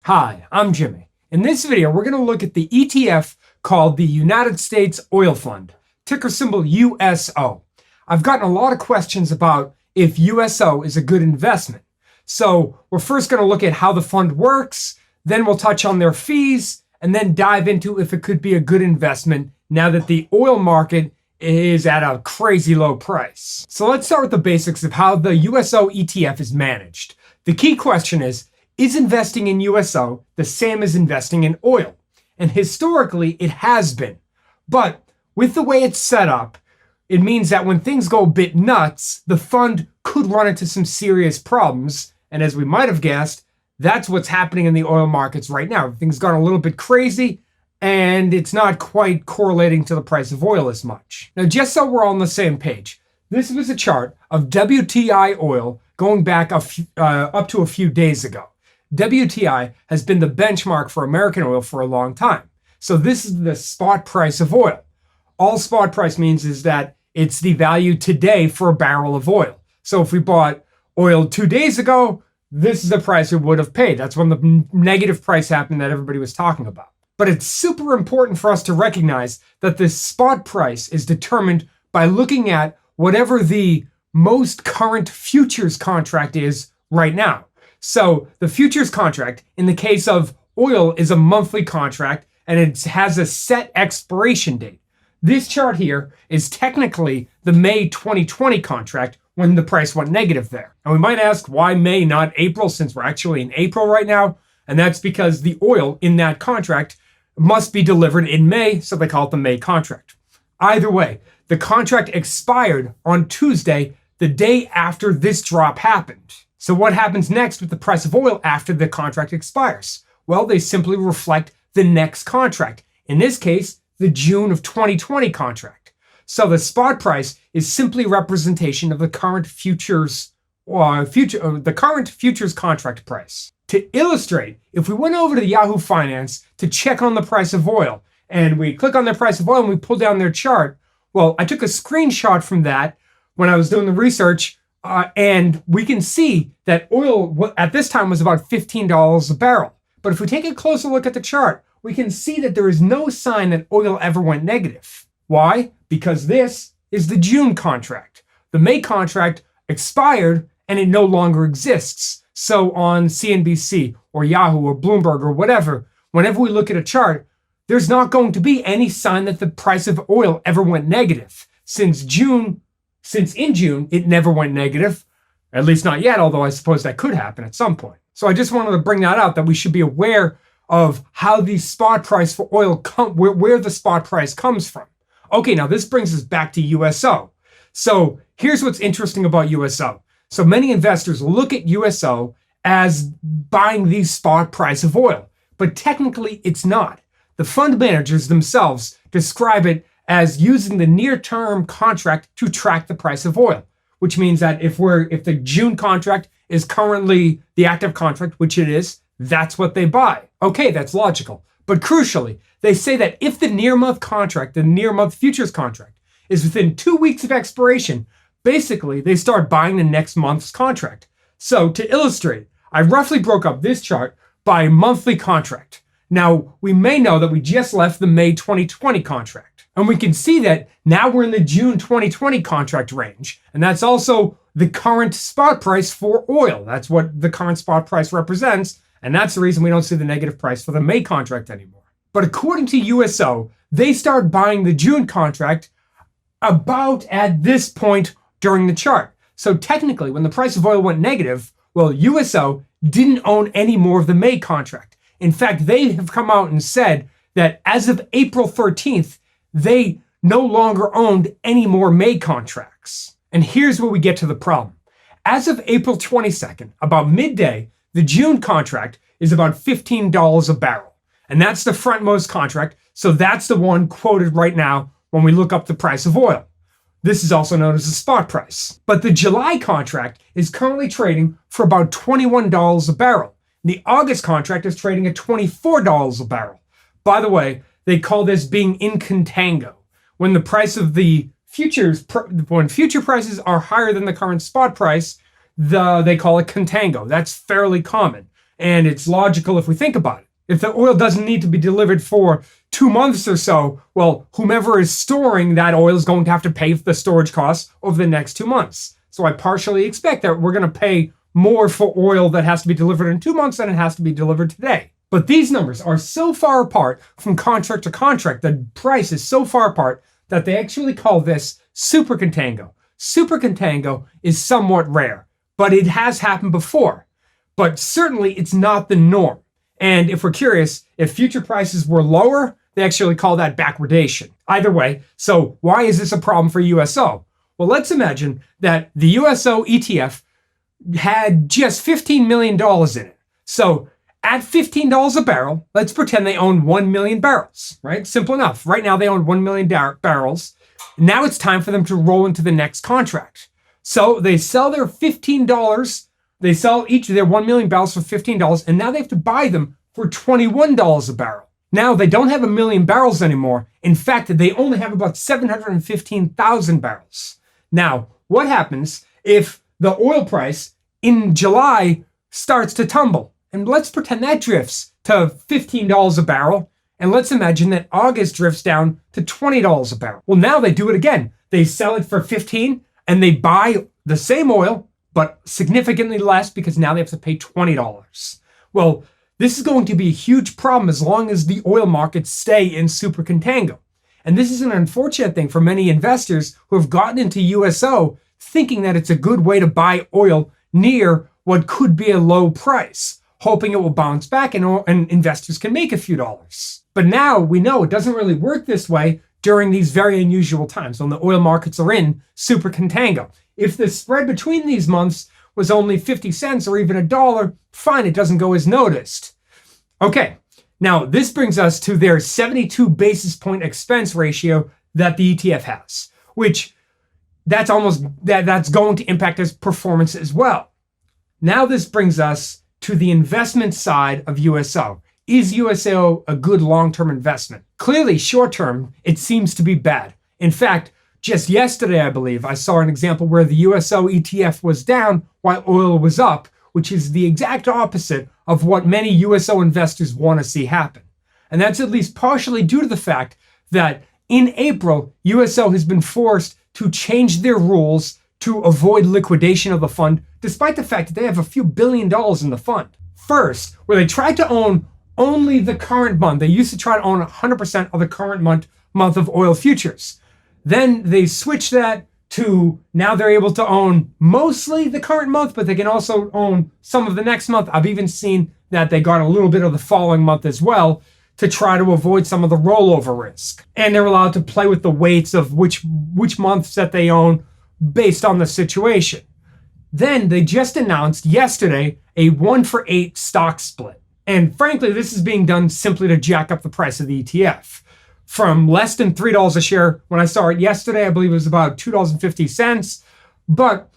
Hi, I'm Jimmy. In this video, we're going to look at the ETF called the United States Oil Fund, ticker symbol USO. I've gotten a lot of questions about if USO is a good investment. So we're first going to look at how the fund works, then we'll touch on their fees, and then dive into if it could be a good investment now that the oil market is at a crazy low price. So let's start with the basics of how the USO ETF is managed. The key question is investing in USO the same as investing in oil? And historically, it has been. But with the way it's set up, it means that when things go a bit nuts, the fund could run into some serious problems. And as we might have guessed, that's what's happening in the oil markets right now. Things gone a little bit crazy, and it's not quite correlating to the price of oil as much. Now, just so we're all on the same page, this was a chart of WTI oil going back up to a few days ago. WTI has been the benchmark for American oil for a long time. So this is the spot price of oil. All spot price means is that it's the value today for a barrel of oil. So if we bought oil 2 days ago, this is the price we would have paid. That's when the negative price happened that everybody was talking about. But it's super important for us to recognize that the spot price is determined by looking at whatever the most current futures contract is right now. So the futures contract, in the case of oil, is a monthly contract and it has a set expiration date. This chart here is technically the May 2020 contract when the price went negative there. And we might ask, why May, not April, since we're actually in April right now? And that's because the oil in that contract must be delivered in May, so they call it the May contract. Either way, the contract expired on Tuesday, the day after this drop happened. So what happens next with the price of oil after the contract expires? Well, they simply reflect the next contract. In this case, the June of 2020 contract. So the spot price is simply representation of the current futures contract price. To illustrate, if we went over to the Yahoo Finance to check on the price of oil, and we click on their price of oil and we pull down their chart, well, I took a screenshot from that when I was doing the research. And we can see that oil at this time was about $15 a barrel. But if we take a closer look at the chart, we can see that there is no sign that oil ever went negative. Why? Because this is the June contract. The May contract expired and it no longer exists. So on CNBC or Yahoo or Bloomberg or whatever, whenever we look at a chart, there's not going to be any sign that the price of oil ever went negative. Since in June, it never went negative, at least not yet, although I suppose that could happen at some point. So I just wanted to bring that out, that we should be aware of how the spot price for oil, where the spot price comes from. Okay, now this brings us back to USO. So here's what's interesting about USO. So many investors look at USO as buying the spot price of oil, but technically it's not. The fund managers themselves describe it as using the near-term contract to track the price of oil, which means that if the June contract is currently the active contract, which it is, that's what they buy. Okay, that's logical. But crucially, they say that if the near-month contract, the near-month futures contract, is within 2 weeks of expiration, basically they start buying the next month's contract. So to illustrate, I roughly broke up this chart by monthly contract. Now, we may know that we just left the May 2020 contract. And we can see that now we're in the June 2020 contract range. And that's also the current spot price for oil. That's what the current spot price represents. And that's the reason we don't see the negative price for the May contract anymore. But according to USO, they start buying the June contract about at this point during the chart. So technically, when the price of oil went negative, well, USO didn't own any more of the May contract. In fact, they have come out and said that as of April 13th, they no longer owned any more May contracts. And here's where we get to the problem. As of April 22nd, about midday, the June contract is about $15 a barrel. And that's the frontmost contract. So that's the one quoted right now when we look up the price of oil. This is also known as the spot price. But the July contract is currently trading for about $21 a barrel. The August contract is trading at $24 a barrel. By the way, they call this being in contango. When the price of the futures, when future prices are higher than the current spot price, they call it contango. That's fairly common. And it's logical if we think about it. If the oil doesn't need to be delivered for 2 months or so, well, whomever is storing that oil is going to have to pay for the storage costs over the next 2 months. So I partially expect that we're going to pay more for oil that has to be delivered in 2 months than it has to be delivered today. But these numbers are so far apart from contract to contract, the price is so far apart that they actually call this super contango. Super contango is somewhat rare, but it has happened before. But certainly it's not the norm. And if we're curious, if future prices were lower, they actually call that backwardation. Either way, so why is this a problem for USO? Well, let's imagine that the USO ETF had just $15 million in it. So at $15 a barrel, let's pretend they own 1 million barrels, right? Simple enough. Right now they own 1 million barrels. Now it's time for them to roll into the next contract. So they sell their $15. They sell each of their 1 million barrels for $15, and now they have to buy them for $21 a barrel. Now they don't have 1 million barrels anymore. In fact, they only have about 715,000 barrels. Now, what happens if the oil price in July starts to tumble? And let's pretend that drifts to $15 a barrel. And let's imagine that August drifts down to $20 a barrel. Well, now they do it again. They sell it for 15 and they buy the same oil, but significantly less because now they have to pay $20. Well, this is going to be a huge problem as long as the oil markets stay in super contango. And this is an unfortunate thing for many investors who have gotten into USO thinking that it's a good way to buy oil near what could be a low price, hoping it will bounce back and investors can make a few dollars. But now we know it doesn't really work this way during these very unusual times when the oil markets are in super contango. If the spread between these months was only 50 cents or even $1, fine, it doesn't go as noticed. Okay, now this brings us to their 72 basis point expense ratio that the ETF has, which that's going to impact its performance as well. Now this brings us to the investment side of USO. Is USO a good long-term investment? Clearly, short-term, it seems to be bad. In fact, just yesterday, I believe, I saw an example where the USO ETF was down while oil was up, which is the exact opposite of what many USO investors want to see happen. And that's at least partially due to the fact that in April, USO has been forced to change their rules to avoid liquidation of the fund, despite the fact that they have a few $1 billion in the fund. First, where they tried to own only the current month. They used to try to own 100% of the current month of oil futures. Then they switched that to now they're able to own mostly the current month, but they can also own some of the next month. I've even seen that they got a little bit of the following month as well to try to avoid some of the rollover risk. And they're allowed to play with the weights of which months that they own based on the situation. Then they just announced yesterday a 1-for-8 stock split. And frankly, this is being done simply to jack up the price of the ETF. From less than $3 a share, when I saw it yesterday, I believe it was about $2.50, but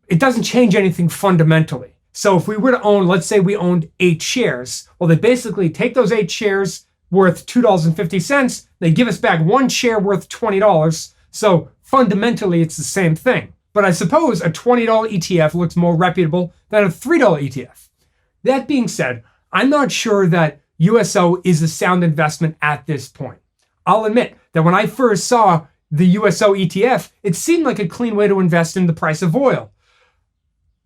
it doesn't change anything fundamentally. So if we were to own, let's say we owned 8 shares, well, they basically take those 8 shares worth $2.50, they give us back 1 share worth $20. So fundamentally, it's the same thing. But I suppose a $20 ETF looks more reputable than a $3 ETF. That being said, I'm not sure that USO is a sound investment at this point. I'll admit that when I first saw the USO ETF, it seemed like a clean way to invest in the price of oil.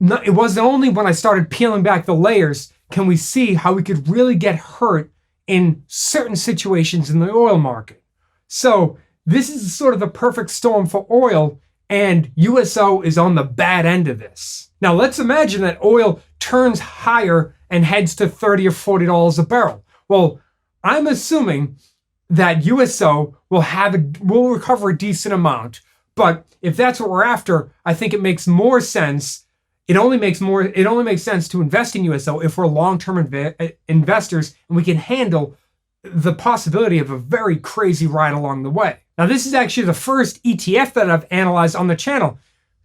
It wasn't only when I started peeling back the layers can we see how we could really get hurt in certain situations in the oil market. So this is sort of the perfect storm for oil, and USO is on the bad end of this. Now let's imagine that oil turns higher and heads to $30 or $40 a barrel. Well, I'm assuming that USO will recover a decent amount. But if that's what we're after, I think it makes more sense. It only makes sense to invest in USO if we're long-term investors and we can handle the possibility of a very crazy ride along the way. Now, this is actually the first ETF that I've analyzed on the channel.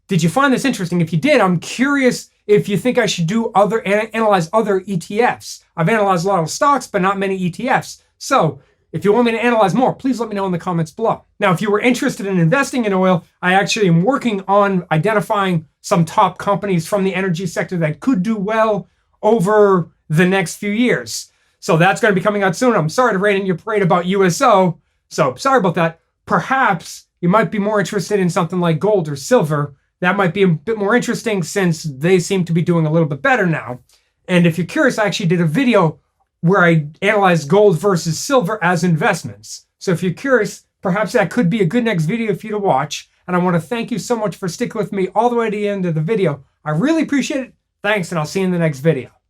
Did you find this interesting? If you did, I'm curious if you think I should analyze other ETFs. I've analyzed a lot of stocks, but not many ETFs. So if you want me to analyze more, please let me know in the comments below. Now, if you were interested in investing in oil, I actually am working on identifying some top companies from the energy sector that could do well over the next few years. So that's going to be coming out soon. I'm sorry to rain in your parade about USO. So sorry about that. Perhaps you might be more interested in something like gold or silver. That might be a bit more interesting since they seem to be doing a little bit better now. And if you're curious, I actually did a video where I analyzed gold versus silver as investments. So if you're curious, perhaps that could be a good next video for you to watch. And I want to thank you so much for sticking with me all the way to the end of the video. I really appreciate it. Thanks, and I'll see you in the next video.